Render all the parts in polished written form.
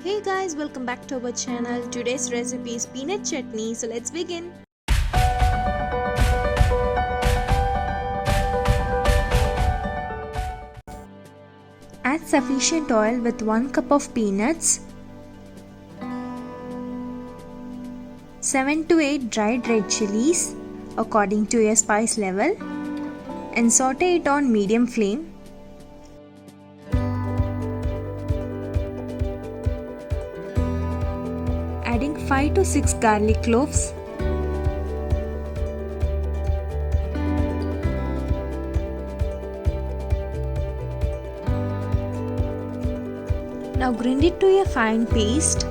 Hey guys, welcome back to our channel. Today's recipe is peanut chutney, so let's begin. Add sufficient oil with 1 cup of peanuts, 7 to 8 dried red chilies according to your spice level, and saute it on medium flame. Adding 5 to 6 garlic cloves, now grind it to a fine paste.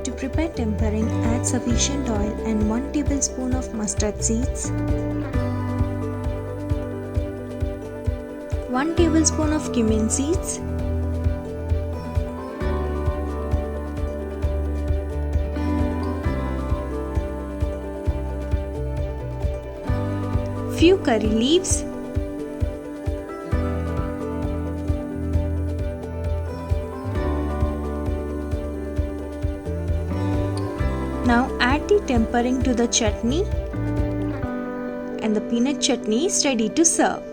To prepare tempering, add sufficient oil and 1 tablespoon of mustard seeds, 1 tablespoon of cumin seeds, few curry leaves, now add the tempering to the chutney and the peanut chutney is ready to serve.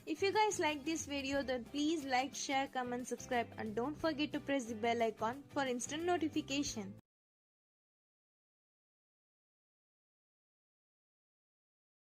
If you guys like this video, then please like, share, comment, subscribe, and don't forget to press the bell icon for instant notification.